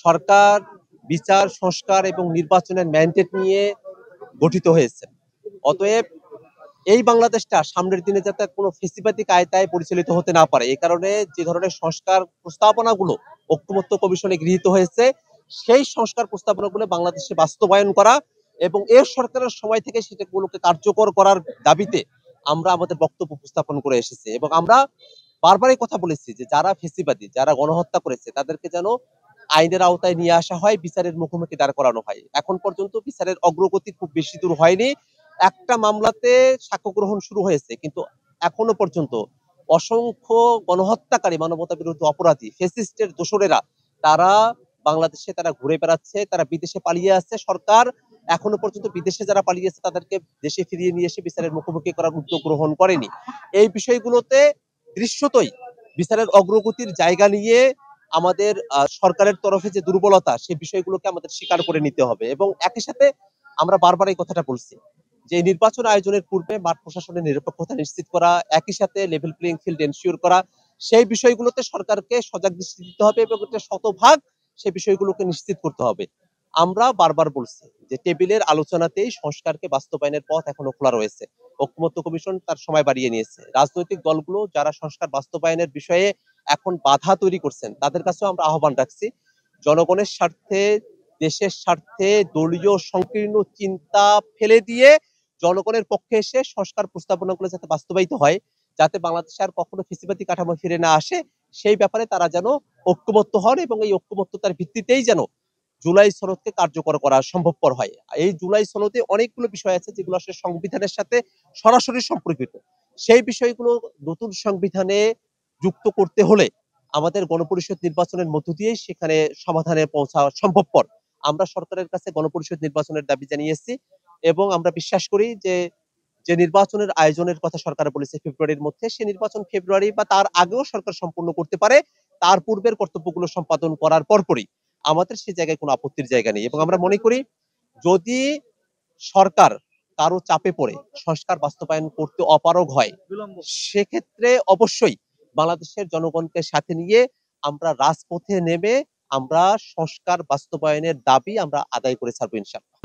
সরকার বিচার সংস্কার এবং নির্বাচনের ম্যান্ডেট নিয়ে গঠিত হয়েছে। অতএব এই বাংলাদেশটা সামনের দিনে যাতে কোনো ফেসিবাদী কায়দায় পরিচালিত হতে না পারে, এই কারণে যে ধরনের সংস্কার প্রস্তাবনাগুলো ঐক্যমত্য কমিশনে গৃহীত হয়েছে সেই সংস্কার প্রস্তাবনাগুলো বাংলাদেশে বাস্তবায়ন করা এবং এর সরকারের সময় থেকে সেটাগুলোকে কার্যকর করার দাবিতে আমরা আমাদের বক্তব্য উপস্থাপন করে এসেছি। এবং আমরা বারবারই কথা বলেছি যে যারা ফেসিবাদী, যারা গণহত্যা করেছে তাদেরকে যেন আইনের আওতায় নিয়ে আসা হয়, বিচারের মুখোমুখি দাঁড় করানো হয়। এখন পর্যন্ত বিচারের অগ্রগতি খুব বেশি দূর হয়নি। একটা মামলাতে সাক্ষ্য গ্রহণ শুরু হয়েছে, কিন্তু এখনো পর্যন্ত অসংখ্য গণহত্যাকারী, মানবতা বিরোধী অপরাধী, ফ্যাসিস্টের দোসরেরা তারা বাংলাদেশে তারা ঘুরে বেড়াচ্ছে, তারা বিদেশে পালিয়ে আসছে। সরকার এখনো পর্যন্ত বিদেশে যারা পালিয়েছে তাদেরকে দেশে ফিরিয়ে নিয়ে এসে বিচারের মুখোমুখি করার উদ্যোগ গ্রহণ করেনি। এই বিষয়গুলোতে দৃশ্যতই বিচারের অগ্রগতির জায়গা নিয়ে আমাদের সরকারের তরফে যে দুর্বলতা, সেই বিষয়গুলোকে আমাদের স্বীকার করে নিতে হবে। এবং একই সাথে আমরা বারবার এই কথাটা বলছি যে নির্বাচন আয়োজনের পূর্বে মাঠ প্রশাসনের নিরপেক্ষতা নিশ্চিত করা, একই সাথে লেভেল প্লেইং ফিল্ড এনশিওর করা, সেই বিষয়গুলোতে সরকারকে সজাগ দৃষ্টি দিতে হবে এবং এটা শতভাগ সেই বিষয়গুলোকে নিশ্চিত করতে হবে। আমরা বারবার বলছি যে টেবিলের আলোচনাতেই সংস্কারকে বাস্তবায়নের পথ এখনো খোলা রয়েছে। ঐক্যমত্য কমিশন তার সময় বাড়িয়ে নিয়েছে। রাজনৈতিক দলগুলো যারা সংস্কার বাস্তবায়নের বিষয়ে এখন বাধা তৈরি করছেন তাদের কাছেও আমরা আহ্বান রাখছি, জনগণের স্বার্থে, দেশের স্বার্থে দলীয় সংকীর্ণ চিন্তা ফেলে দিয়ে জনগণের পক্ষে এসে সংস্কার প্রস্তাবনাগুলো যাতে বাস্তবায়িত হয়, যাতে বাংলাদেশে আর কখনো ফ্যাসিবাদী কাঠামো ফিরে না আসে, সেই ব্যাপারে তারা যেন ঐক্যবদ্ধ হন এবং এই ঐক্যবদ্ধতার ভিত্তিতেই যেন জুলাই সনদকে কার্যকর করা সম্ভবপর হয়। এই জুলাই সনদে অনেকগুলো বিষয় আছে যেগুলো আসলে সংবিধানের সাথে সরাসরি সম্পর্কিত। সেই বিষয়গুলো নতুন সংবিধানে যুক্ত করতে হলে আমাদের গণপরিষদ নির্বাচনের মধ্য দিয়েই সেখানে সমাধানে পৌঁছা সম্ভবপর। আমরা সরকারের কাছে গণপরিষদ নির্বাচনের দাবি জানিয়েছি এবং আমরা বিশ্বাস করি যে যে নির্বাচনের আয়োজনের কথা সরকার বলেছে ফেব্রুয়ারির মধ্যে, সে নির্বাচন ফেব্রুয়ারি বা তার আগেও সরকার সম্পূর্ণ করতে পারে। তার পূর্বের কর্তব্যগুলো সম্পাদন করার পরপরই আমাদের সেই জায়গায় কোনো আপত্তির জায়গা নেই। এবং আমরা মনে করি যদি সরকার কারো চাপে পড়ে সংস্কার বাস্তবায়ন করতে অপারগ হয়, সেক্ষেত্রে অবশ্যই বাংলাদেশের জনগণকে সাথে নিয়ে আমরা রাজপথে নেমে আমরা সংস্কার বাস্তবায়নের দাবি আমরা আদায় করে ছাড়বো ইনশাআল্লাহ।